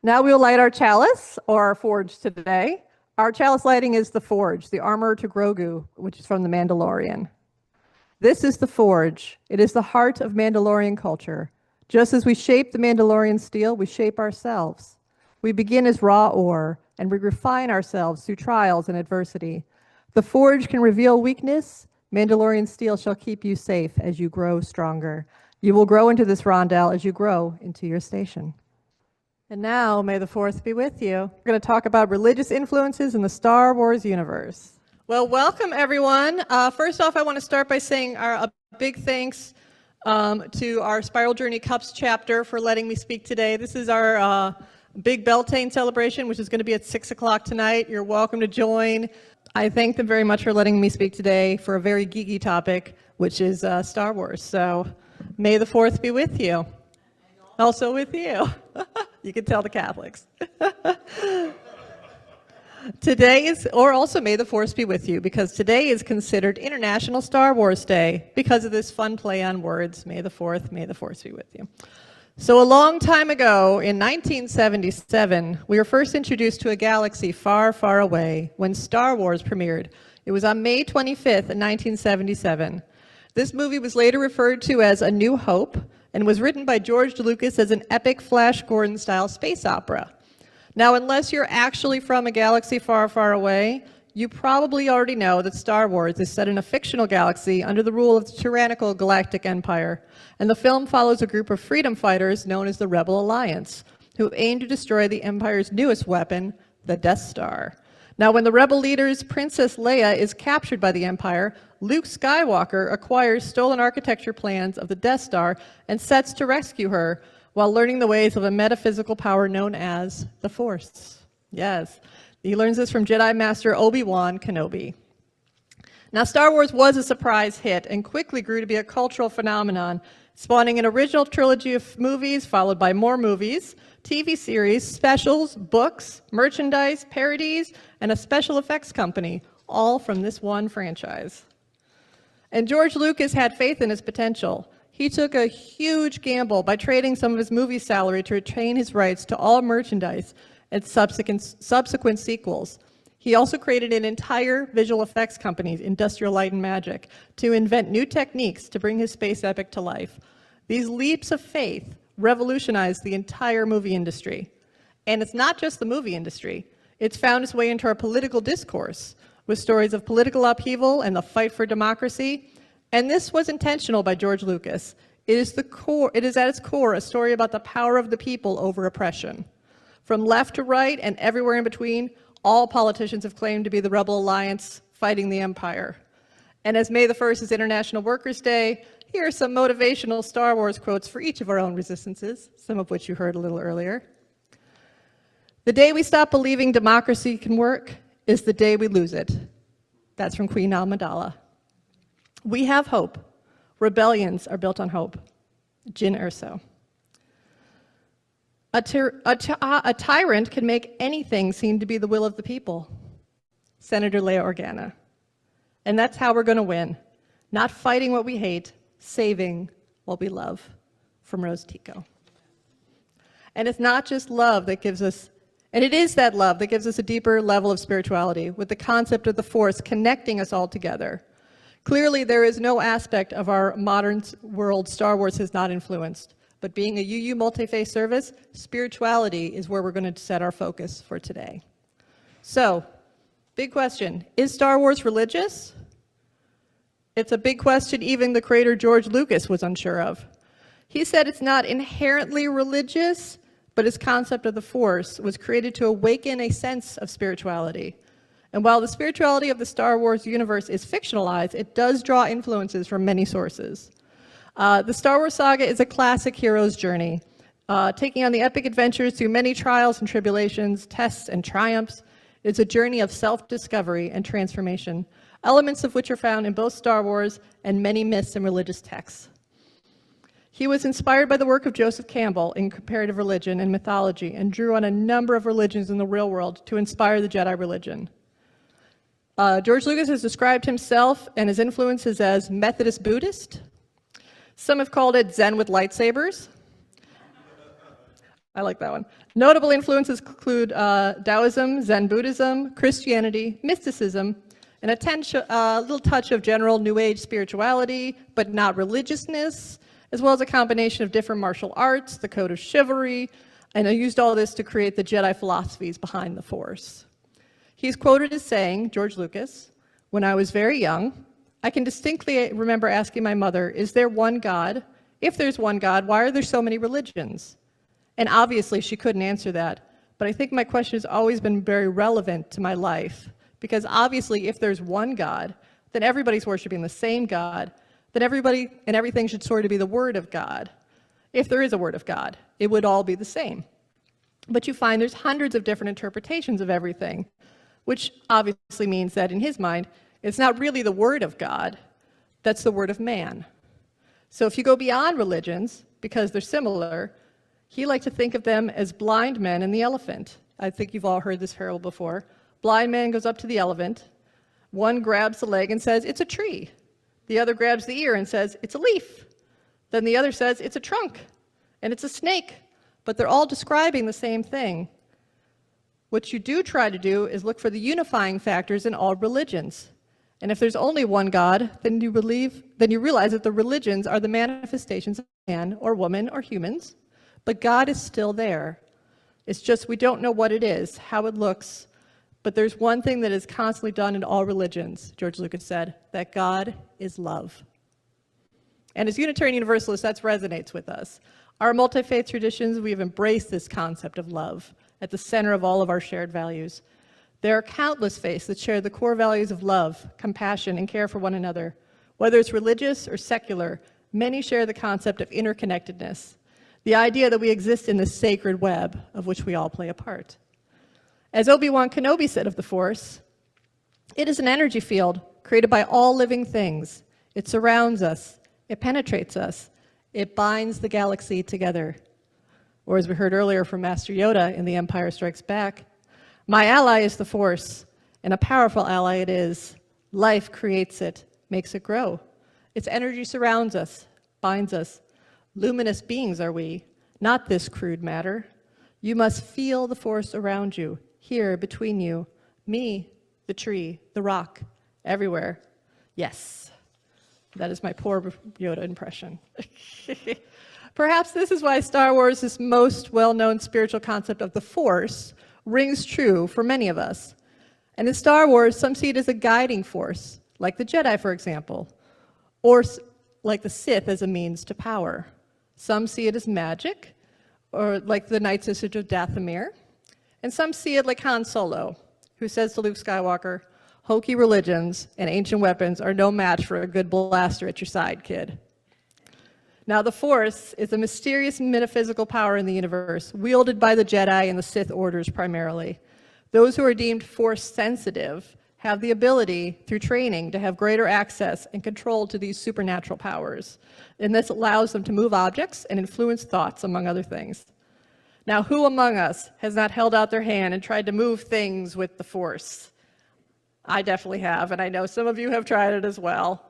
Now we will light our chalice, or our forge today. Our chalice lighting is the forge, the armor to Grogu, which is from The Mandalorian. This is the forge. It is the heart of Mandalorian culture. Just as we shape the Mandalorian steel, we shape ourselves. We begin as raw ore, and we refine ourselves through trials and adversity. The forge can reveal weakness. Mandalorian steel shall keep you safe as you grow stronger. You will grow into this rondel as you grow into your station. And now, may the Fourth be with you. We're going to talk about religious influences in the Star Wars universe. Well, welcome, everyone. First off, I want to start by saying a big thanks to our Spiral Journey CUUPS chapter for letting me speak today. This is our big Beltane celebration, which is going to be at 6 o'clock tonight. You're welcome to join. I thank them very much for letting me speak today for a very geeky topic, which is Star Wars. So may the Fourth be with you. Also with you. You can tell the Catholics. Today is, or also may the Force be with you, because today is considered International Star Wars Day because of this fun play on words. May the Force be with you. So a long time ago, in 1977, we were first introduced to a galaxy far, far away when Star Wars premiered. It was on May 25th, 1977. This movie was later referred to as A New Hope and was written by George Lucas as an epic Flash Gordon-style space opera. Now, unless you're actually from a galaxy far, far away, you probably already know that Star Wars is set in a fictional galaxy under the rule of the tyrannical Galactic Empire, and the film follows a group of freedom fighters known as the Rebel Alliance, who aim to destroy the Empire's newest weapon, the Death Star. Now, when the Rebel leader's Princess Leia is captured by the Empire, Luke Skywalker acquires stolen architecture plans of the Death Star and sets to rescue her while learning the ways of a metaphysical power known as the Force. Yes, he learns this from Jedi Master Obi-Wan Kenobi. Now, Star Wars was a surprise hit and quickly grew to be a cultural phenomenon, spawning an original trilogy of movies followed by more movies, TV series, specials, books, merchandise, parodies, and a special effects company, all from this one franchise. And George Lucas had faith in his potential. He took a huge gamble by trading some of his movie salary to retain his rights to all merchandise and subsequent sequels. He also created an entire visual effects company, Industrial Light and Magic, to invent new techniques to bring his space epic to life. These leaps of faith revolutionized the entire movie industry. And it's not just the movie industry. It's found its way into our political discourse, with stories of political upheaval and the fight for democracy. And this was intentional by George Lucas. It is at its core a story about the power of the people over oppression. From left to right and everywhere in between, all politicians have claimed to be the Rebel Alliance fighting the Empire. And as May the 1st is International Workers' Day, here are some motivational Star Wars quotes for each of our own resistances, some of which you heard a little earlier. The day we stop believing democracy can work is the day we lose it. That's from Queen Amidala. We have hope. Rebellions are built on hope. Jyn Erso. A tyrant can make anything seem to be the will of the people. Senator Leia Organa. And that's how we're going to win. Not fighting what we hate, saving what we love. From Rose Tico. And it's not just love that gives us, and it is that love that gives us a deeper level of spirituality, with the concept of the Force connecting us all together. Clearly, there is no aspect of our modern world Star Wars has not influenced. But being a UU multi-faith service, spirituality is where we're going to set our focus for today. So, big question, is Star Wars religious? It's a big question even the creator George Lucas was unsure of. He said it's not inherently religious, but his concept of the Force was created to awaken a sense of spirituality. And while the spirituality of the Star Wars universe is fictionalized, it does draw influences from many sources. The Star Wars saga is a classic hero's journey, taking on the epic adventures through many trials and tribulations, tests and triumphs. It's a journey of self-discovery and transformation, elements of which are found in both Star Wars and many myths and religious texts. He was inspired by the work of Joseph Campbell in comparative religion and mythology, and drew on a number of religions in the real world to inspire the Jedi religion. George Lucas has described himself and his influences as Methodist Buddhist. Some have called it Zen with lightsabers. I like that one. Notable influences include Taoism, Zen Buddhism, Christianity, mysticism, and a little touch of general New Age spirituality, but not religiousness, as well as a combination of different martial arts, the code of chivalry, and I used all this to create the Jedi philosophies behind the Force. He's quoted as saying, George Lucas, "When I was very young, I can distinctly remember asking my mother, is there one God? If there's one God, why are there so many religions?" And obviously she couldn't answer that, but I think my question has always been very relevant to my life, because obviously if there's one God, then everybody's worshiping the same God, then everybody and everything should sort of be the Word of God. If there is a Word of God, it would all be the same. But you find there's hundreds of different interpretations of everything, which obviously means that in his mind, it's not really the Word of God, that's the Word of man. So if you go beyond religions, because they're similar, he liked to think of them as blind men and the elephant. I think you've all heard this parable before. Blind man goes up to the elephant. One grabs the leg and says, it's a tree. The other grabs the ear and says, it's a leaf. Then the other says, it's a trunk, and it's a snake. But they're all describing the same thing. What you do try to do is look for the unifying factors in all religions. And if there's only one God, then you realize that the religions are the manifestations of man or woman or humans, but God is still there. It's just we don't know what it is, how it looks, but there's one thing that is constantly done in all religions, George Lucas said, that God is love. And as Unitarian Universalists, that resonates with us. Our multi-faith traditions, we've embraced this concept of love at the center of all of our shared values. There are countless faiths that share the core values of love, compassion, and care for one another. Whether it's religious or secular, many share the concept of interconnectedness, the idea that we exist in this sacred web of which we all play a part. As Obi-Wan Kenobi said of the Force, it is an energy field created by all living things. It surrounds us. It penetrates us. It binds the galaxy together. Or as we heard earlier from Master Yoda in The Empire Strikes Back, my ally is the Force, and a powerful ally it is. Life creates it, makes it grow. Its energy surrounds us, binds us. Luminous beings are we, not this crude matter. You must feel the Force around you, here between you, me, the tree, the rock, everywhere. Yes, that is my poor Yoda impression. Perhaps this is why Star Wars' most well-known spiritual concept of the Force rings true for many of us. And in Star Wars, some see it as a guiding force, like the Jedi, for example, or like the Sith as a means to power. Some see it as magic, or like the Night Sisters of Dathomir, and some see it like Han Solo, who says to Luke Skywalker, hokey religions and ancient weapons are no match for a good blaster at your side, kid. Now, the Force is a mysterious metaphysical power in the universe, wielded by the Jedi and the Sith orders primarily. Those who are deemed Force-sensitive have the ability, through training, to have greater access and control to these supernatural powers. And this allows them to move objects and influence thoughts, among other things. Now, who among us has not held out their hand and tried to move things with the Force? I definitely have, and I know some of you have tried it as well.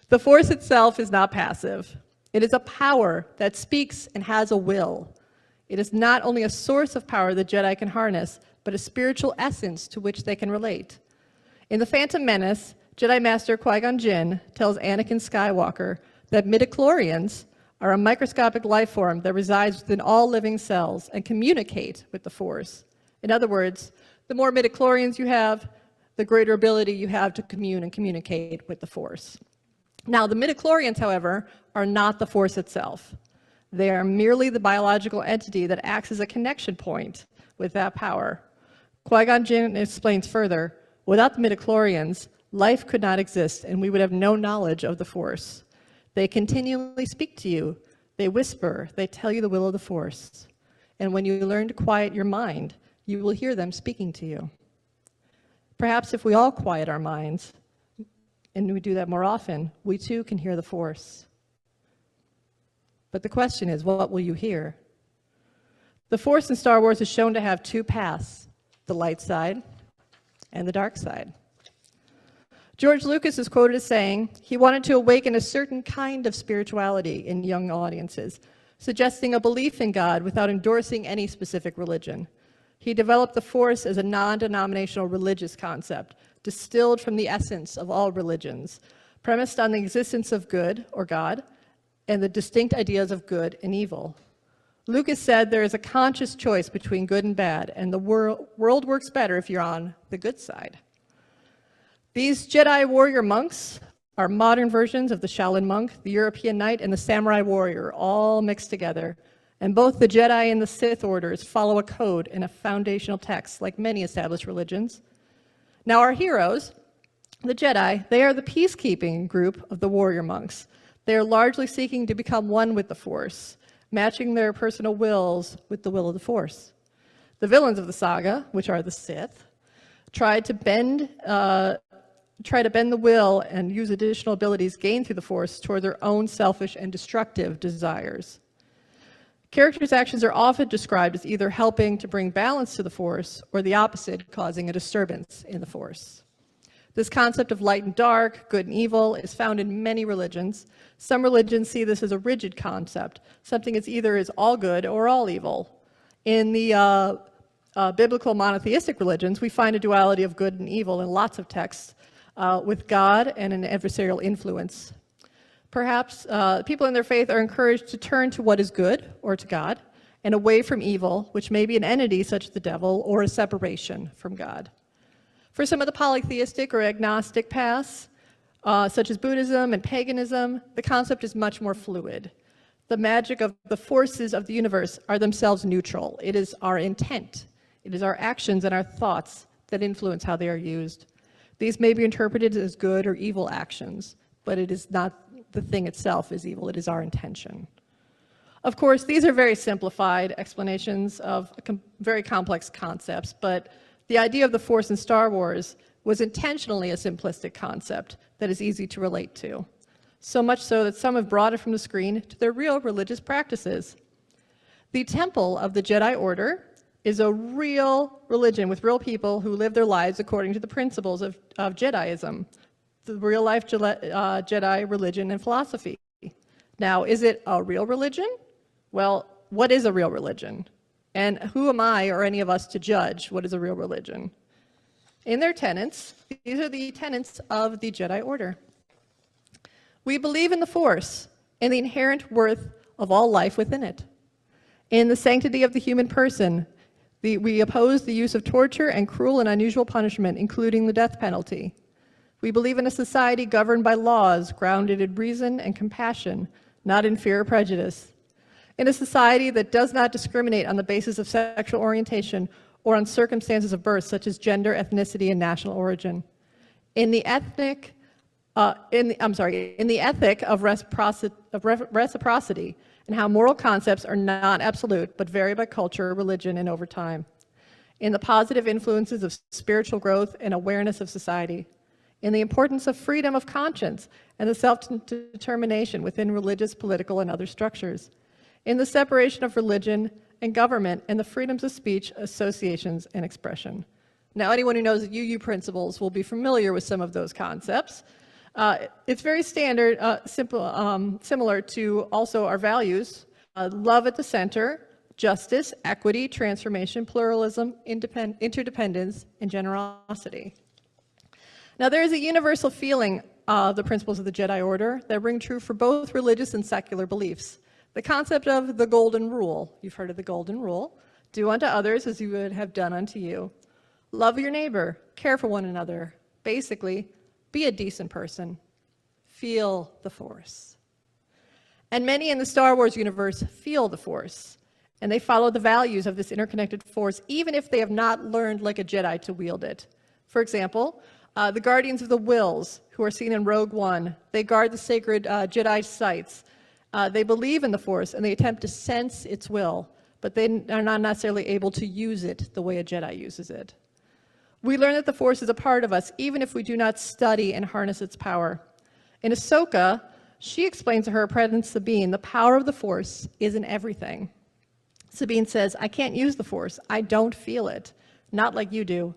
The Force itself is not passive. It is a power that speaks and has a will. It is not only a source of power the Jedi can harness, but a spiritual essence to which they can relate. In The Phantom Menace, Jedi Master Qui-Gon Jinn tells Anakin Skywalker that midichlorians are a microscopic life form that resides within all living cells and communicate with the Force. In other words, the more midichlorians you have, the greater ability you have to commune and communicate with the Force. Now, the midichlorians, however, are not the Force itself. They are merely the biological entity that acts as a connection point with that power. Qui-Gon Jinn explains further, without the midichlorians, life could not exist and we would have no knowledge of the Force. They continually speak to you. They whisper. They tell you the will of the Force. And when you learn to quiet your mind, you will hear them speaking to you. Perhaps if we all quiet our minds, and we do that more often, we too can hear the Force. But the question is, what will you hear? The Force in Star Wars is shown to have two paths, the light side and the dark side. George Lucas is quoted as saying he wanted to awaken a certain kind of spirituality in young audiences, suggesting a belief in God without endorsing any specific religion. He developed the Force as a non-denominational religious concept, distilled from the essence of all religions, premised on the existence of good, or God, and the distinct ideas of good and evil. Lucas said there is a conscious choice between good and bad, and the world works better if you're on the good side. These Jedi warrior monks are modern versions of the Shaolin monk, the European knight, and the samurai warrior, all mixed together. And both the Jedi and the Sith orders follow a code and a foundational text, like many established religions. Now our heroes, the Jedi, they are the peacekeeping group of the warrior monks. They are largely seeking to become one with the Force, matching their personal wills with the will of the Force. The villains of the saga, which are the Sith, try to bend the will and use additional abilities gained through the Force toward their own selfish and destructive desires. Characters' actions are often described as either helping to bring balance to the Force or the opposite, causing a disturbance in the Force. This concept of light and dark, good and evil, is found in many religions. Some religions see this as a rigid concept, something is either all good or all evil. In the biblical monotheistic religions, we find a duality of good and evil in lots of texts, with God and an adversarial influence. Perhaps people in their faith are encouraged to turn to what is good, or to God, and away from evil, which may be an entity such as the devil, or a separation from God. For some of the polytheistic or agnostic paths, such as Buddhism and paganism, the concept is much more fluid. The magic of the forces of the universe are themselves neutral. It is our intent. It is our actions and our thoughts that influence how they are used. These may be interpreted as good or evil actions, but it is not the thing itself is evil. It is our intention. Of course, these are very simplified explanations of very complex concepts, but the idea of the Force in Star Wars was intentionally a simplistic concept that is easy to relate to. So much so that some have brought it from the screen to their real religious practices. The Temple of the Jedi Order is a real religion with real people who live their lives according to the principles of Jediism, the real-life Jedi religion and philosophy. Now, is it a real religion? Well, what is a real religion? And who am I or any of us to judge what is a real religion? In their tenets, these are the tenets of the Jedi Order. We believe in the Force and the inherent worth of all life within it. In the sanctity of the human person, we oppose the use of torture and cruel and unusual punishment, including the death penalty. We believe in a society governed by laws grounded in reason and compassion, not in fear or prejudice. In a society that does not discriminate on the basis of sexual orientation or on circumstances of birth, such as gender, ethnicity, and national origin. In the ethic of reciprocity, and how moral concepts are not absolute, but vary by culture, religion, and over time. In the positive influences of spiritual growth and awareness of society. In the importance of freedom of conscience and the self-determination within religious, political, and other structures. In the separation of religion and government and the freedoms of speech, associations, and expression. Now, anyone who knows the UU principles will be familiar with some of those concepts. It's very standard, similar to also our values, love at the center, justice, equity, transformation, pluralism, interdependence, and generosity. Now, there is a universal feeling of the principles of the Jedi Order that ring true for both religious and secular beliefs. The concept of the golden rule. You've heard of the golden rule. Do unto others as you would have done unto you. Love your neighbor. Care for one another. Basically, be a decent person. Feel the Force. And many in the Star Wars universe feel the Force, and they follow the values of this interconnected Force, even if they have not learned like a Jedi to wield it. For example, the Guardians of the Wills, who are seen in Rogue One, they guard the sacred Jedi sites. They believe in the Force, and they attempt to sense its will, but they are not necessarily able to use it the way a Jedi uses it. We learn that the Force is a part of us, even if we do not study and harness its power. In Ahsoka, she explains to her apprentice Sabine, the power of the Force is in everything. Sabine says, I can't use the Force. I don't feel it. Not like you do.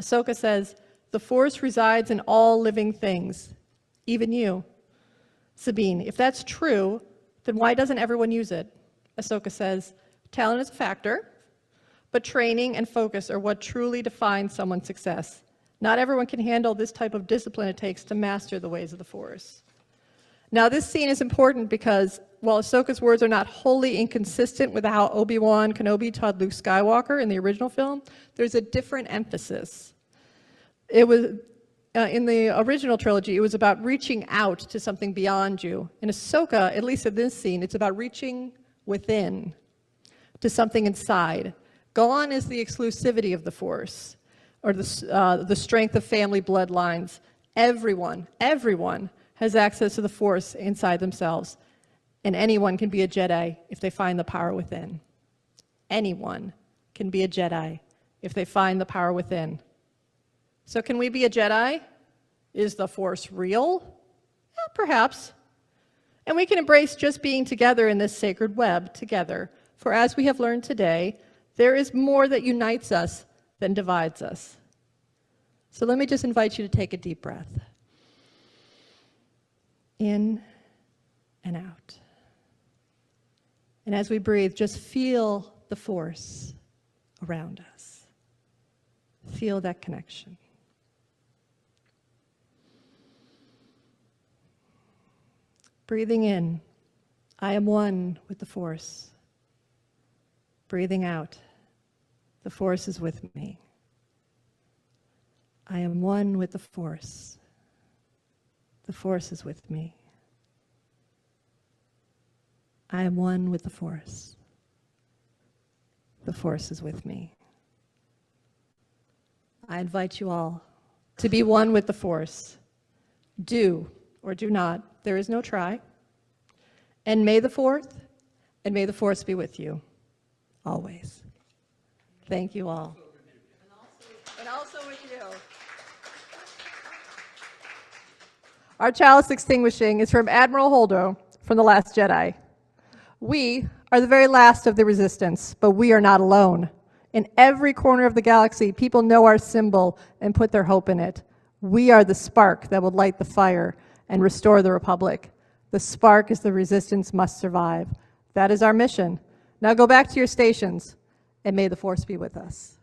Ahsoka says, the Force resides in all living things, even you. Sabine, if that's true, then why doesn't everyone use it? Ahsoka says, talent is a factor, but training and focus are what truly define someone's success. Not everyone can handle this type of discipline it takes to master the ways of the Force. Now, this scene is important because while Ahsoka's words are not wholly inconsistent with how Obi-Wan Kenobi taught Luke Skywalker in the original film, there's a different emphasis. It was, in the original trilogy, it was about reaching out to something beyond you. In Ahsoka, at least in this scene, it's about reaching within to something inside. Gone is the exclusivity of the Force, or the strength of family bloodlines. Everyone has access to the Force inside themselves, and anyone can be a Jedi if they find the power within. Anyone can be a Jedi if they find the power within. So can we be a Jedi? Is the Force real? Yeah, perhaps. And we can embrace just being together in this sacred web together. For as we have learned today, there is more that unites us than divides us. So let me just invite you to take a deep breath. In and out. And as we breathe, just feel the Force around us. Feel that connection. Breathing in, I am one with the Force. Breathing out, the Force is with me. I am one with the Force. The Force is with me. I am one with the Force. The Force is with me. I invite you all to be one with the Force. Do or do not. There is no try. And may the Force be with you always. Thank you all. And also with you. Our chalice extinguishing is from Admiral Holdo from The Last Jedi. We are the very last of the resistance, but we are not alone. In every corner of the galaxy, people know our symbol and put their hope in it. We are the spark that will light the fire and restore the Republic. The spark is the resistance must survive. That is our mission. Now go back to your stations, and may the Force be with us.